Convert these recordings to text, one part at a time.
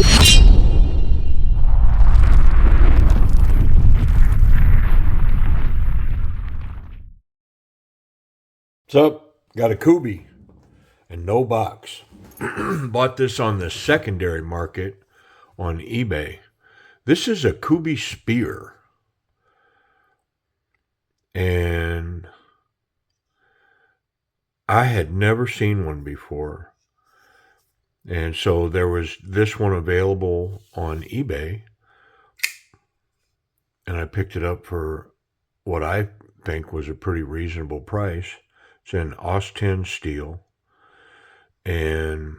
What's up? Got a Kubey and no box. Bought this on the secondary market on eBay. This is a Kubey Spear. And I had never seen one before. And so there was this one available on eBay. And I picked it up for what I think was a pretty reasonable price. It's in Austin steel. And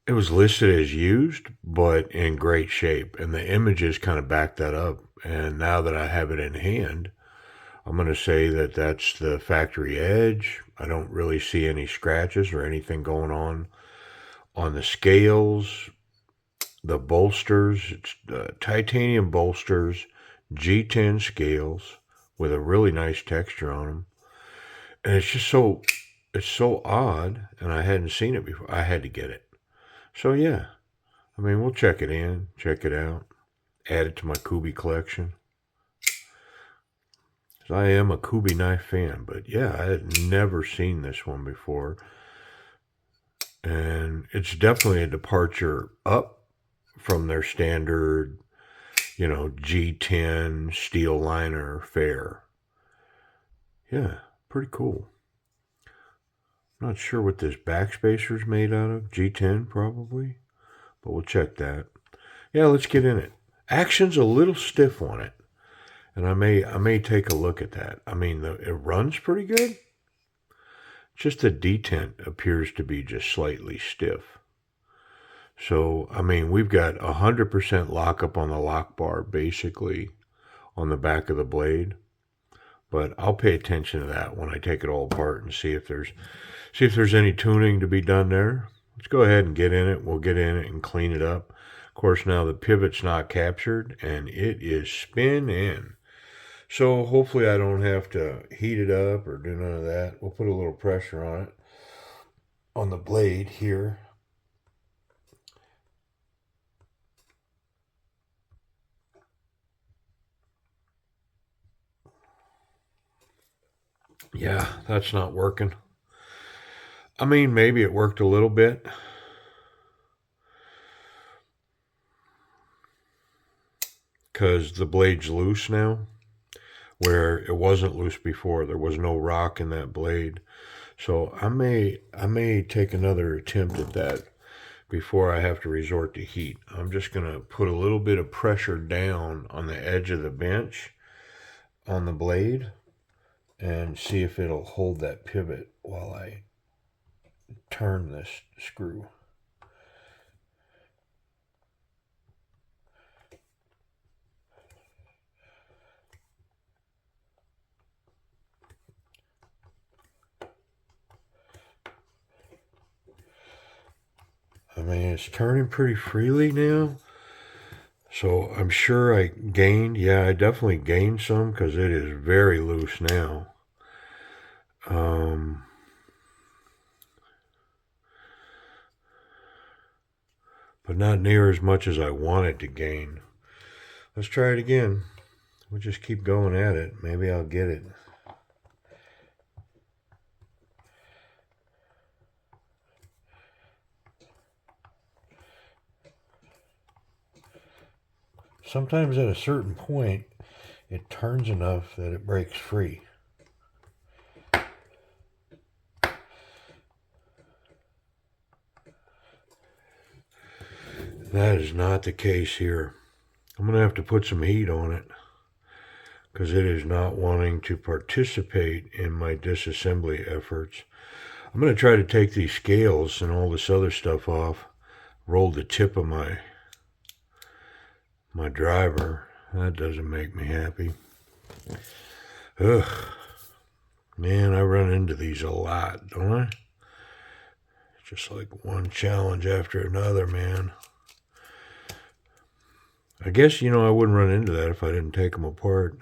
it was listed as used, but in great shape. And the images kind of back that up. And now that I have it in hand, I'm going to say that that's the factory edge. I don't really see any scratches or anything going on the scales, the bolsters. It's titanium bolsters, G10 scales with a really nice texture on them. And it's just it's so odd, and I hadn't seen it before. I had to get it. So yeah, I mean, we'll check it in, check it out, add it to my Kubey collection. I am a Kubey knife fan, but yeah, I had never seen this one before. And it's definitely a departure up from their standard, G10 steel liner fare. Yeah, pretty cool. Not sure what this backspacer's made out of. G10 probably, but we'll check that. Yeah, let's get in it. Action's a little stiff on it, and I may take a look at that. I mean, it runs pretty good. Just the detent appears to be just slightly stiff. So, I mean, we've got 100% lockup on the lock bar, basically, on the back of the blade. But I'll pay attention to that when I take it all apart and see if there's any tuning to be done there. Let's go ahead and get in it. We'll get in it and clean it up. Of course, now the pivot's not captured, and it is spinning. So hopefully I don't have to heat it up or do none of that. We'll put a little pressure on it, on the blade here. Yeah, that's not working. I mean, maybe it worked a little bit. Because the blade's loose now, where it wasn't loose before. There was no rock in that blade. So I may take another attempt at that before I have to resort to heat. I'm just going to put a little bit of pressure down on the edge of the bench on the blade and see if it'll hold that pivot while I turn this screw. I mean, it's turning pretty freely now. So I'm sure I gained. Yeah, I definitely gained some because it is very loose now. But not near as much as I wanted to gain. Let's try it again. We'll just keep going at it. Maybe I'll get it. Sometimes at a certain point, it turns enough that it breaks free. That is not the case here. I'm going to have to put some heat on it because it is not wanting to participate in my disassembly efforts. I'm going to try to take these scales and all this other stuff off, roll the tip of my driver. That doesn't make me happy. Ugh. Man, I run into these a lot, don't I? Just like one challenge after another, man. I guess, I wouldn't run into that if I didn't take them apart.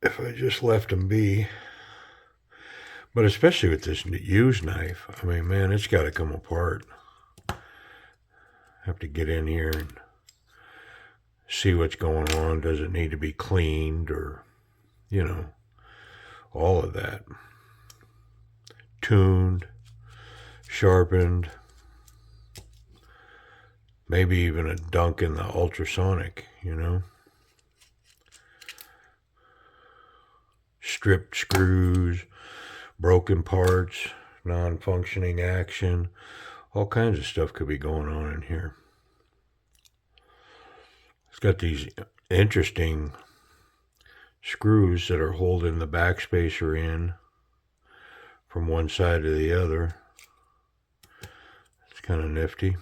If I just left them be. But especially with this used knife, I mean, man, it's got to come apart. Have to get in here and see what's going on. Does it need to be cleaned, or, you know, all of that. Tuned, sharpened, maybe even a dunk in the ultrasonic, you know. Stripped screws, broken parts, non-functioning action. All kinds of stuff could be going on in here. It's got these interesting screws that are holding the backspacer in from one side to the other. It's kind of nifty.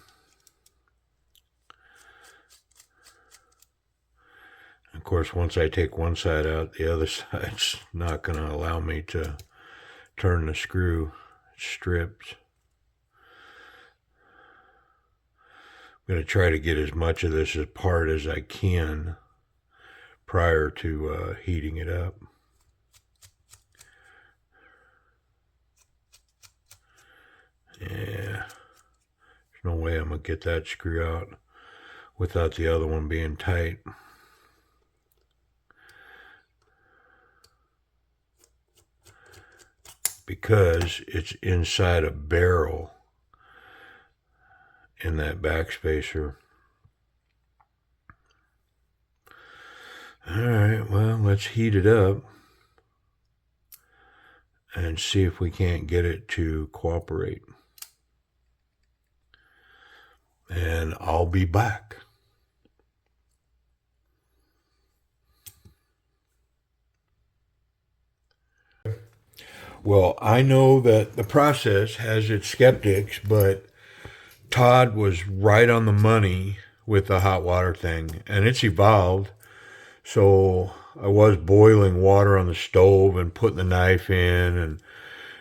Of course, once I take one side out, the other side's not going to allow me to turn the screw. It's stripped. I'm going to try to get as much of this apart as I can prior to heating it up. Yeah, there's no way I'm going to get that screw out without the other one being tight. Because it's inside a barrel in that backspacer. Alright, well, let's heat it up and see if we can't get it to cooperate. And I'll be back. Well, I know that the process has its skeptics, but Todd was right on the money with the hot water thing, and it's evolved. So I was boiling water on the stove and putting the knife in and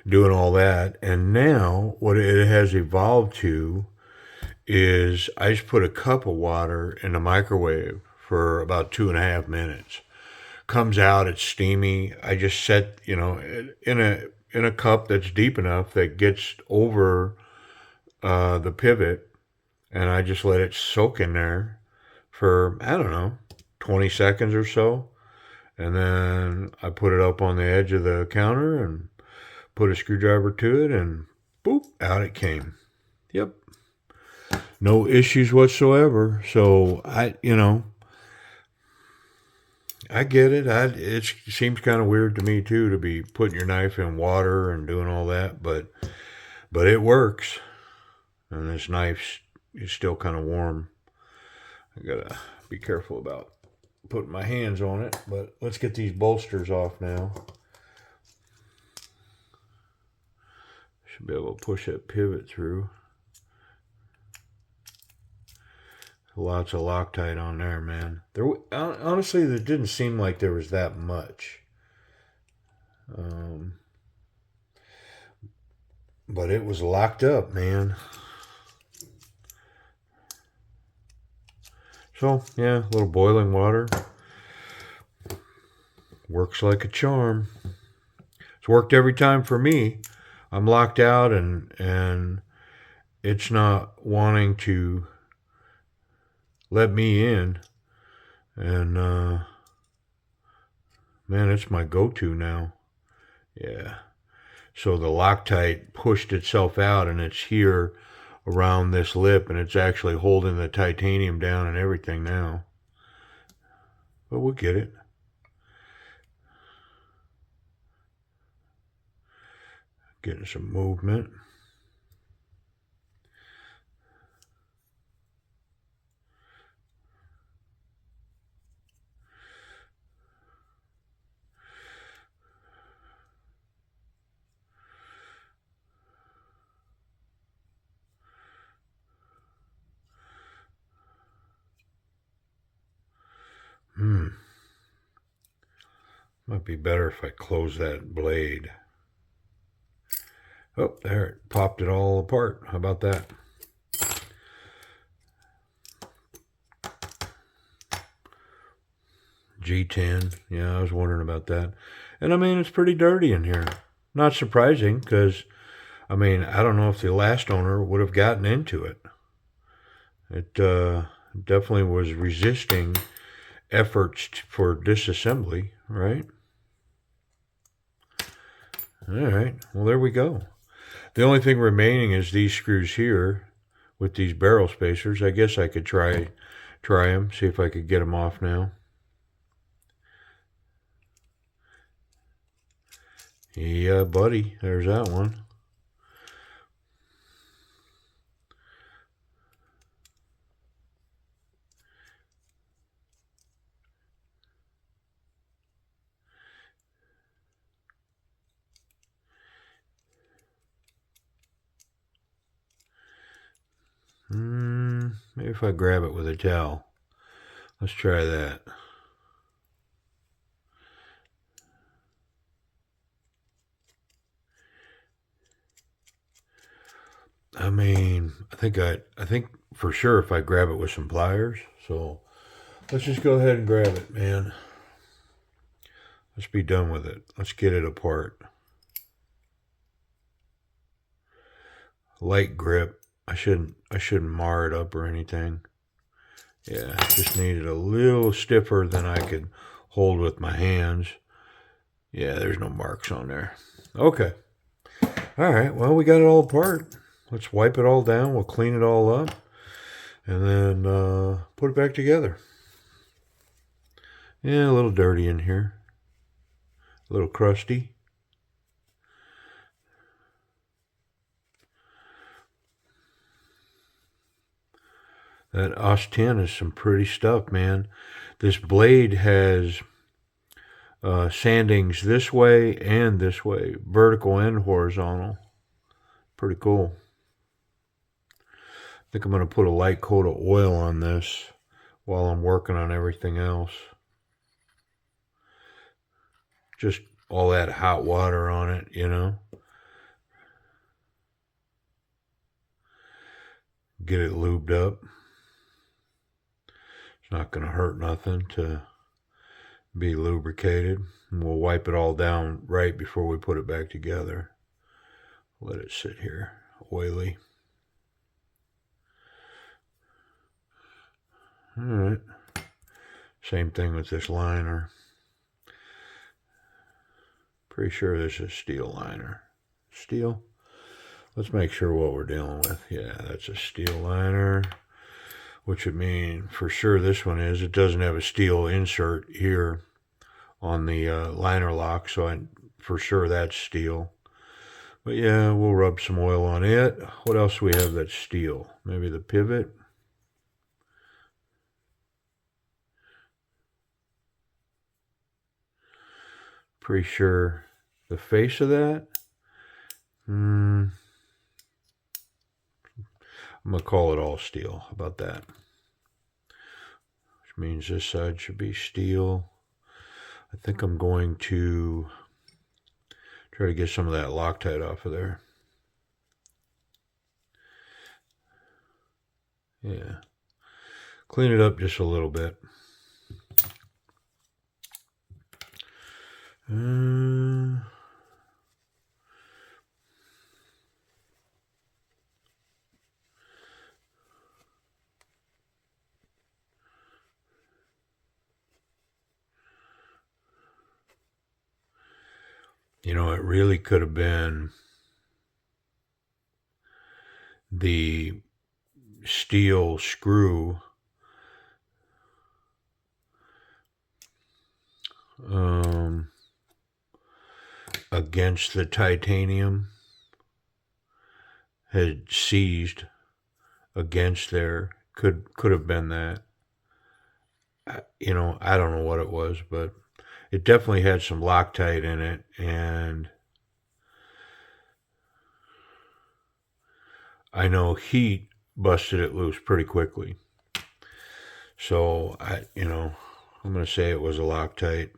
doing all that. And now what it has evolved to is I just put a cup of water in the microwave for about 2.5 minutes. Comes out, it's steamy. I just set, you know, in a cup that's deep enough that gets over the pivot, and I just let it soak in there for, I don't know, 20 seconds or so. And then I put it up on the edge of the counter and put a screwdriver to it, and boop, out it came. Yep. No issues whatsoever. So I get it. It seems kind of weird to me too to be putting your knife in water and doing all that, but it works. And this knife is still kind of warm. I gotta be careful about putting my hands on it, but let's get these bolsters off now. Should be able to push that pivot through. Lots of Loctite on there, man. Honestly, there didn't seem like there was that much. But it was locked up, man. So, yeah, a little boiling water. Works like a charm. It's worked every time for me. I'm locked out and it's not wanting to let me in, and man, it's my go-to now. Yeah, so the Loctite pushed itself out, and it's here around this lip, and it's actually holding the titanium down and everything now, but we'll get it. Getting some movement. Might be better if I close that blade. Oh, there, it popped it all apart. How about that? G10. Yeah, I was wondering about that. And I mean, it's pretty dirty in here. Not surprising, because, I mean, I don't know if the last owner would have gotten into it. It definitely was resisting efforts for disassembly, right? All right, well, there we go. The only thing remaining is these screws here with these barrel spacers. I guess I could try them, see if I could get them off now. Yeah, buddy, there's that one. Maybe if I grab it with a towel. Let's try that. I mean, I think for sure if I grab it with some pliers. So let's just go ahead and grab it, man. Let's be done with it. Let's get it apart. Light grip. I shouldn't mar it up or anything. Yeah, just needed a little stiffer than I could hold with my hands. Yeah, there's no marks on there. Okay. All right, well, we got it all apart. Let's wipe it all down. We'll clean it all up. And then put it back together. Yeah, a little dirty in here. A little crusty. That OS-10 is some pretty stuff, man. This blade has sandings this way and this way, vertical and horizontal. Pretty cool. I think I'm going to put a light coat of oil on this while I'm working on everything else. Just all that hot water on it, you know. Get it lubed up. It's not going to hurt nothing to be lubricated. And we'll wipe it all down right before we put it back together. Let it sit here, oily. All right. Same thing with this liner. Pretty sure this is steel liner. Steel? Let's make sure what we're dealing with. Yeah, that's a steel liner, which would mean for sure this one is. It doesn't have a steel insert here on the liner lock, so for sure that's steel. But yeah, we'll rub some oil on it. What else do we have that's steel? Maybe the pivot. Pretty sure the face of that. I'm going to call it all steel. How about that? Which means this side should be steel. I think I'm going to try to get some of that Loctite off of there. Yeah. Clean it up just a little bit. You know, it really could have been the steel screw against the titanium had seized against there. Could have been that. You know, I don't know what it was, but it definitely had some Loctite in it, and I know heat busted it loose pretty quickly. So I'm going to say it was a Loctite.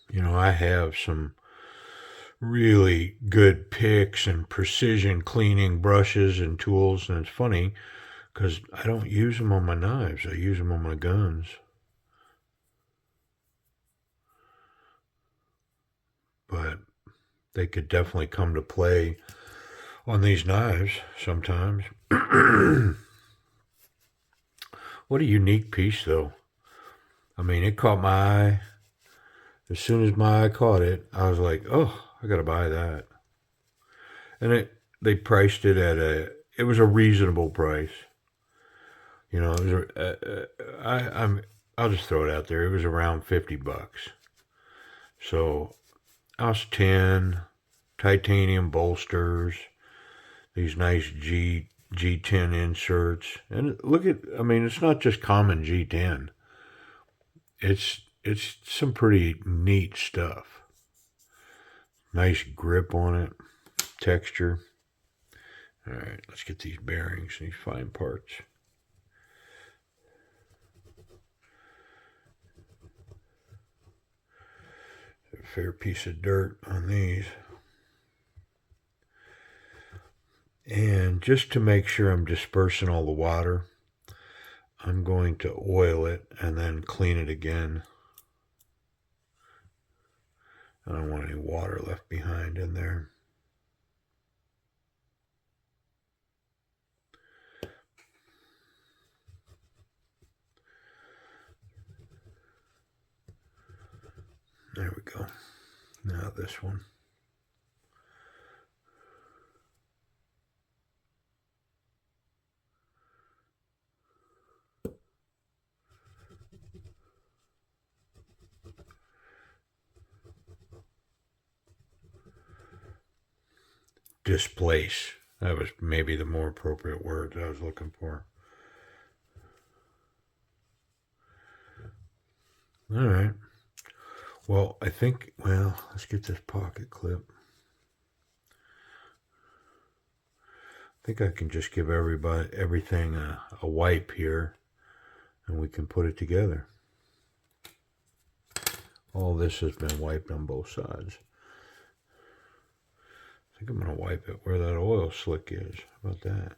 You know, I have some really good picks and precision cleaning brushes and tools, and it's funny because I don't use them on my knives. I use them on my guns. they could definitely come to play on these knives sometimes. What a unique piece, though. I mean, it caught my eye. As soon as my eye caught it, I was like, oh, I got to buy that. And they priced it at it was a reasonable price. You know, it was I'll just throw it out there. It was around $50. So, us 10 titanium bolsters, these nice G10 inserts. And look at, I mean, it's not just common G10. It's some pretty neat stuff. Nice grip on it, texture. All right, let's get these bearings, these fine parts. A fair piece of dirt on these. And just to make sure I'm dispersing all the water, I'm going to oil it and then clean it again. I don't want any water left behind in there. There we go. Now this one. Displace. That was maybe the more appropriate word that I was looking for. All right. Well, I think, let's get this pocket clip. I think I can just give everything a wipe here, and we can put it together. All this has been wiped on both sides. I think I'm going to wipe it where that oil slick is. How about that?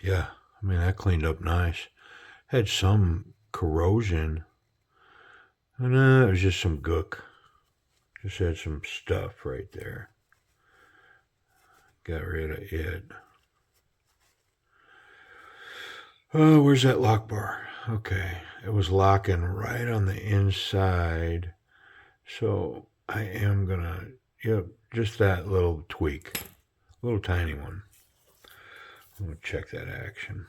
Yeah, I mean, that cleaned up nice. Had some corrosion. And it was just some gook. Just had some stuff right there. Got rid of it. Oh, where's that lock bar? Okay, it was locking right on the inside. So I am gonna, just that little tweak. A little tiny one. I'm gonna check that action.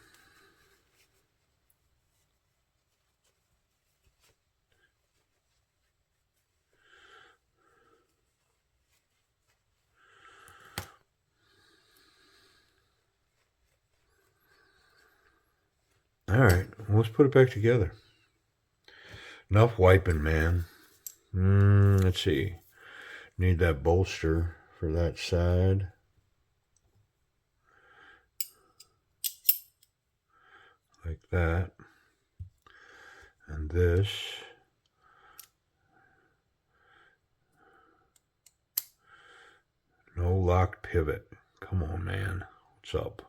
All right, well, let's put it back together. Enough wiping, man. Let's see. Need that bolster for that side. Like that. And this. No locked pivot. Come on, man. What's up?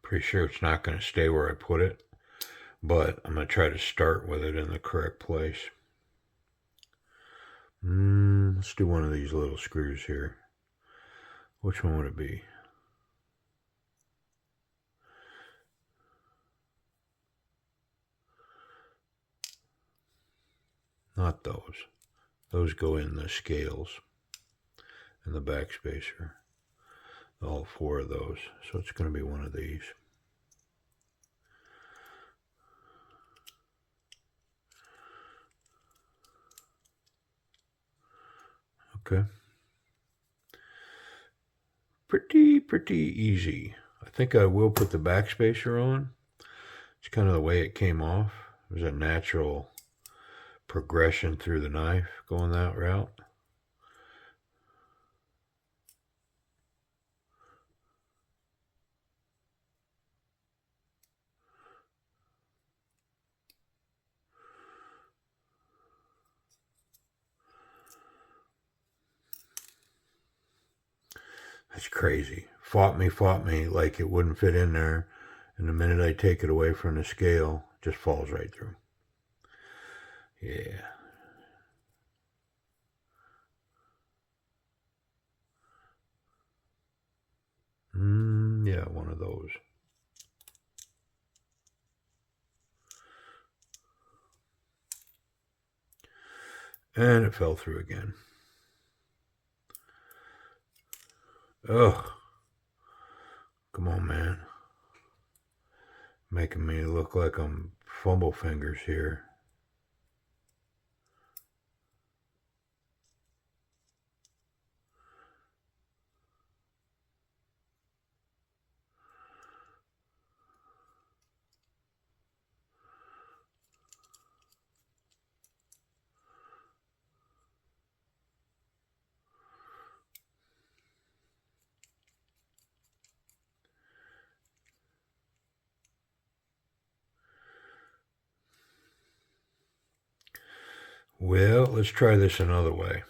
Pretty sure it's not going to stay where I put it, but I'm going to try to start with it in the correct place. Let's do one of these little screws here. Which one would it be? Not those. Those go in the scales and the backspacer. All four of those. So it's going to be one of these. Okay. Pretty easy. I think I will put the backspacer on. It's kind of the way it came off. There's a natural progression through the knife going that route. It's crazy. Fought me like it wouldn't fit in there. And the minute I take it away from the scale, it just falls right through. Yeah. Yeah, one of those. And it fell through again. Ugh. Come on, man. Making me look like I'm fumble fingers here. Well, let's try this another way.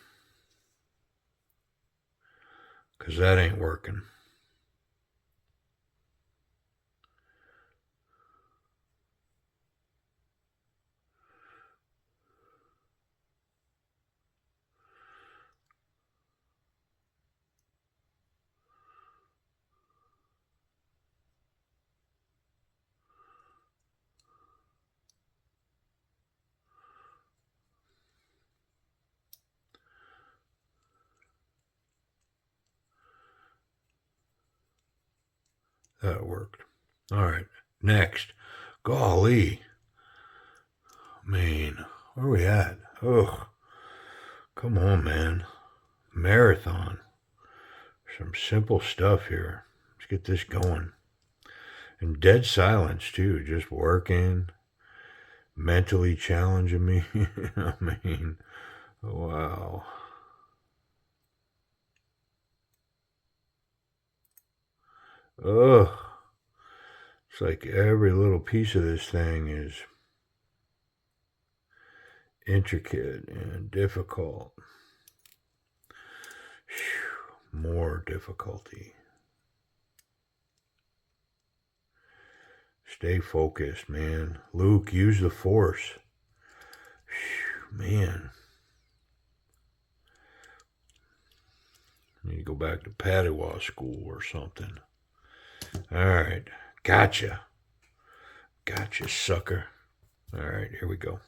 Because that ain't working. That worked. All right. Next. Golly. Man, where are we at? Ugh. Come on, man. Marathon. Some simple stuff here. Let's get this going. And dead silence, too. Just working. Mentally challenging me. I mean, wow. Ugh. It's like every little piece of this thing is intricate and difficult. Whew. More difficulty. Stay focused, man. Luke, use the force. Whew, man. I need to go back to Padua school or something. All right. Gotcha. Gotcha, sucker. All right, here we go.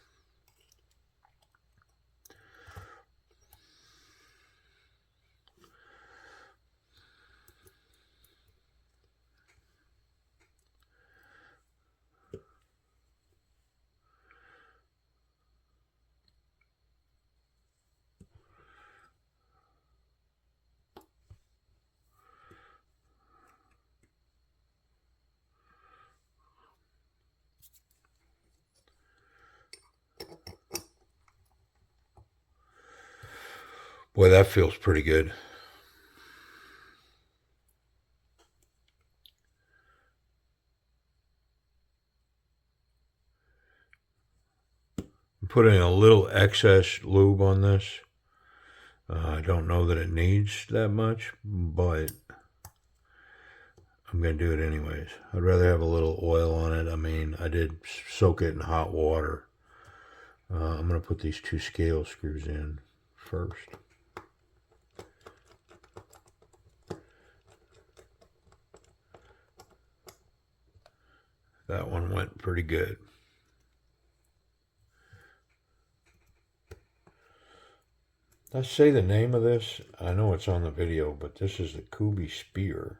Boy, that feels pretty good. I'm putting a little excess lube on this. I don't know that it needs that much, but I'm going to do it anyways. I'd rather have a little oil on it. I mean, I did soak it in hot water. I'm going to put these 2 scale screws in first. That one went pretty good. Let's say the name of this. I know it's on the video, but this is the Kubey Spear.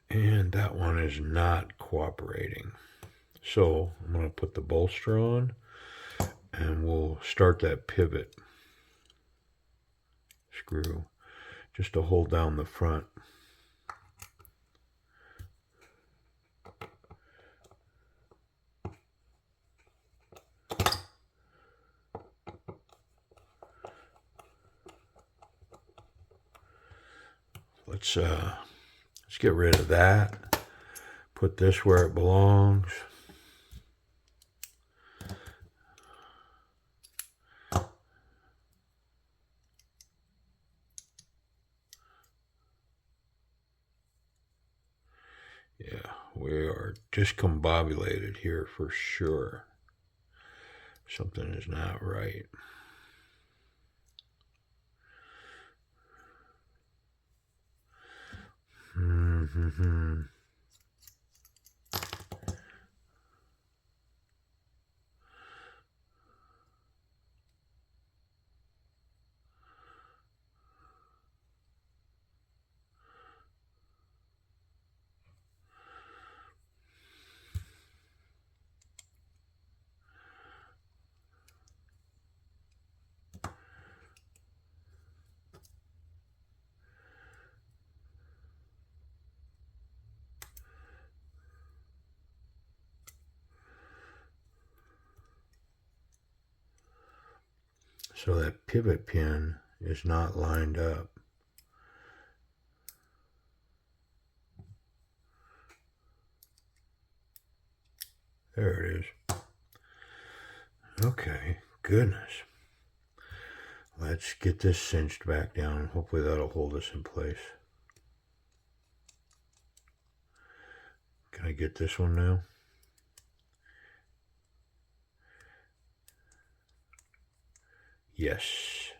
And that one is not cooperating. So I'm going to put the bolster on and we'll start that pivot screw just to hold down the front. Let's get rid of that. Put this where it belongs. Yeah, we are discombobulated here for sure. Something is not right. Mm-hmm. So that pivot pin is not lined up. There it is. Okay, goodness. Let's get this cinched back down. Hopefully that'll hold us in place. Can I get this one now? Yes.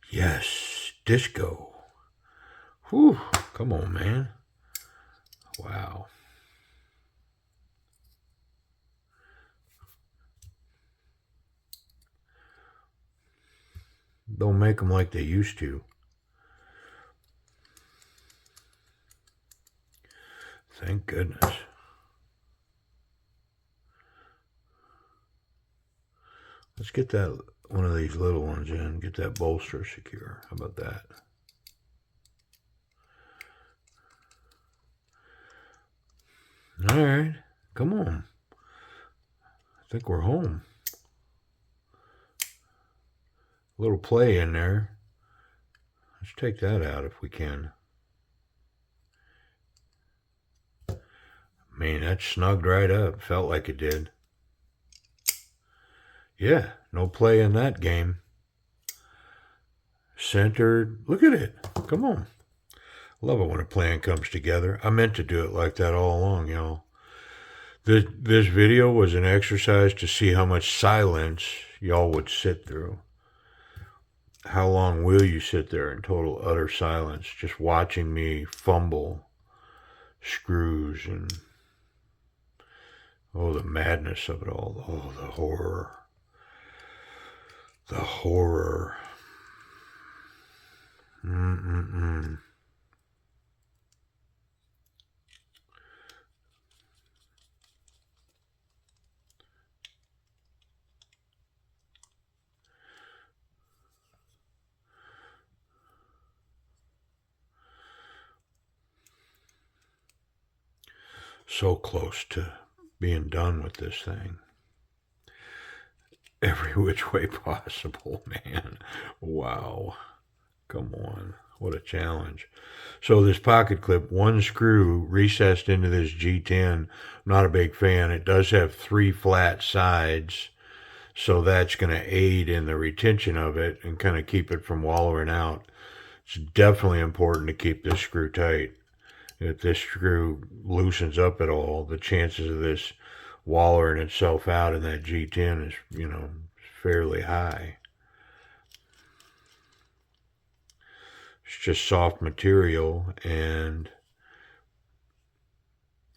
Yes. Disco. Whew. Come on, man. Wow. Don't make them like they used to. Thank goodness. Let's get that one of these little ones in. Get that bolster secure. How about that? All right. Come on. I think we're home. A little play in there. Let's take that out if we can. Man, that snugged right up. Felt like it did. Yeah, no play in that game. Centered. Look at it. Come on. Love it when a plan comes together. I meant to do it like that all along, y'all. This video was an exercise to see how much silence y'all would sit through. How long will you sit there in total utter silence just watching me fumble screws and oh, the madness of it all. Oh, the horror. The horror. Mm-mm-mm. So close to being done with this thing. Every which way possible, man. Wow. Come on. What a challenge. So this pocket clip, one screw recessed into this G10. Not a big fan. It does have 3 flat sides. So that's going to aid in the retention of it and kind of keep it from wallowing out. It's definitely important to keep this screw tight. If this screw loosens up at all, the chances of this wallowing itself out in that G10 is, fairly high. It's just soft material, and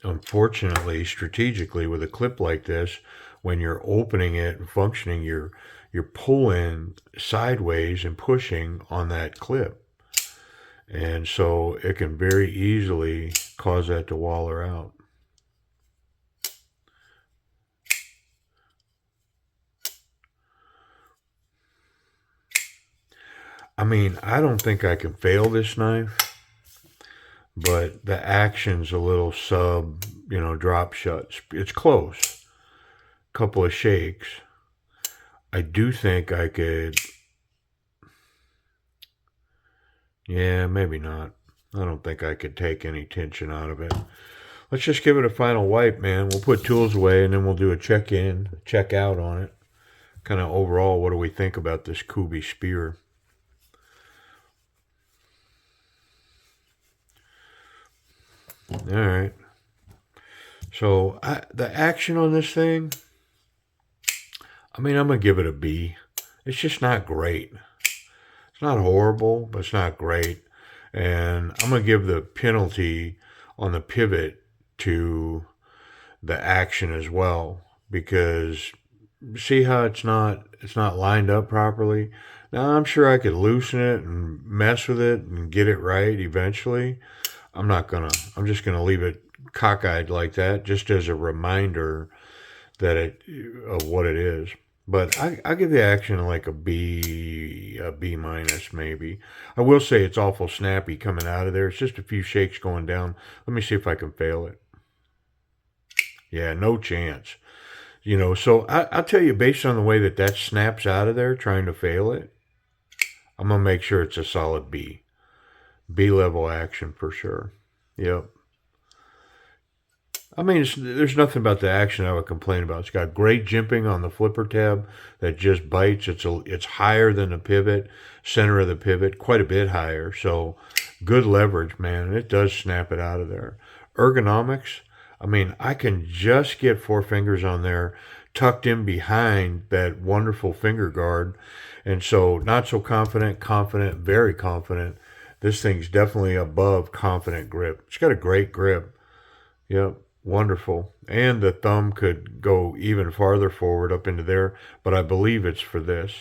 unfortunately, strategically, with a clip like this, when you're opening it and functioning, you're pulling sideways and pushing on that clip. And so it can very easily cause that to waller out. I mean, I don't think I can fail this knife, but the action's a little drop shut. It's close. Couple of shakes. I do think I could. Yeah, maybe not. I don't think I could take any tension out of it. Let's just give it a final wipe, man. We'll put tools away and then we'll do a check-in, check-out on it. Kind of overall, what do we think about this Kubey Spear? All right. So the action on this thing, I mean, I'm going to give it a B. It's just not great. It's not horrible, but it's not great. And I'm going to give the penalty on the pivot to the action as well, because see how it's not lined up properly. Now I'm sure I could loosen it and mess with it and get it right eventually. I'm just gonna leave it cockeyed like that, just as a reminder that of what it is. But I give the action like a B minus maybe. I will say it's awful snappy coming out of there. It's just a few shakes going down. Let me see if I can fail it. Yeah, no chance. So I'll tell you, based on the way that snaps out of there, trying to fail it, I'm going to make sure it's a solid B. B level action for sure. Yep. I mean, there's nothing about the action I would complain about. It's got great jimping on the flipper tab that just bites. It's higher than the pivot, center of the pivot, quite a bit higher. So good leverage, man. And it does snap it out of there. Ergonomics, I mean, I can just get 4 fingers on there tucked in behind that wonderful finger guard. And so not so confident, very confident. This thing's definitely above confident grip. It's got a great grip. Yep, wonderful. And the thumb could go even farther forward up into there, but I believe it's for this.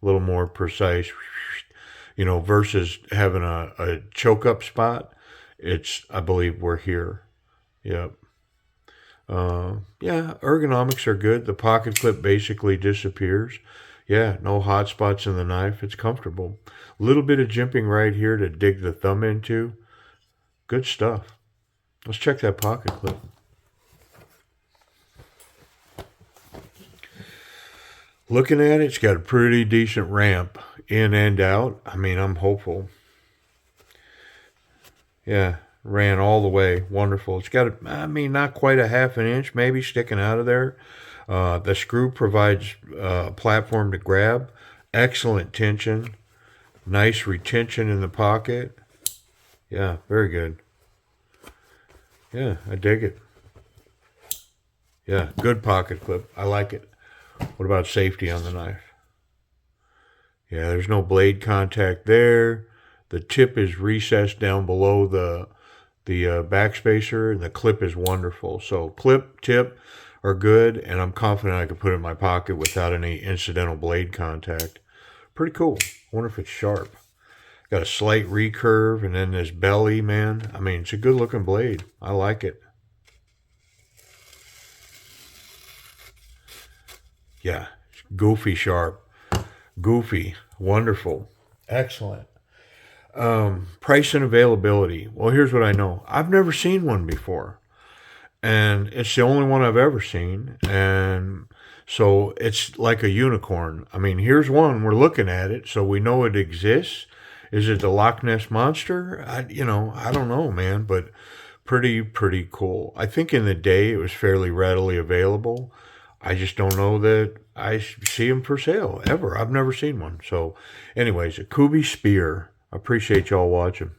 A little more precise, versus having a choke up spot. I believe we're here. Yep. Yeah, ergonomics are good. The pocket clip basically disappears. Yeah, no hot spots in the knife. It's comfortable. A little bit of jimping right here to dig the thumb into. Good stuff. Let's check that pocket clip. Looking at it, it's got a pretty decent ramp in and out. I mean, I'm hopeful. Yeah, ran all the way. Wonderful. It's got, not quite a half an inch maybe sticking out of there. The screw provides a platform to grab. Excellent tension. Nice retention in the pocket. Yeah, very good. Yeah, I dig it. Yeah, good pocket clip. I like it. What about safety on the knife? Yeah, there's no blade contact there. The tip is recessed down below the backspacer, and the clip is wonderful. So clip, tip are good, and I'm confident I can put it in my pocket without any incidental blade contact. Pretty cool. I wonder if it's sharp. Got a slight recurve, and then this belly, man. I mean, it's a good looking blade. I like it. Yeah, goofy sharp. Goofy. Wonderful. Excellent. Price and availability. Well, here's what I know. I've never seen one before. And it's the only one I've ever seen. And so it's like a unicorn. I mean, here's one. We're looking at it, so we know it exists. Is it the Loch Ness Monster? I don't know, man, but pretty cool. I think in the day it was fairly readily available. I just don't know that I see them for sale ever. I've never seen one. So anyways, a Kubey Spear. I appreciate y'all watching.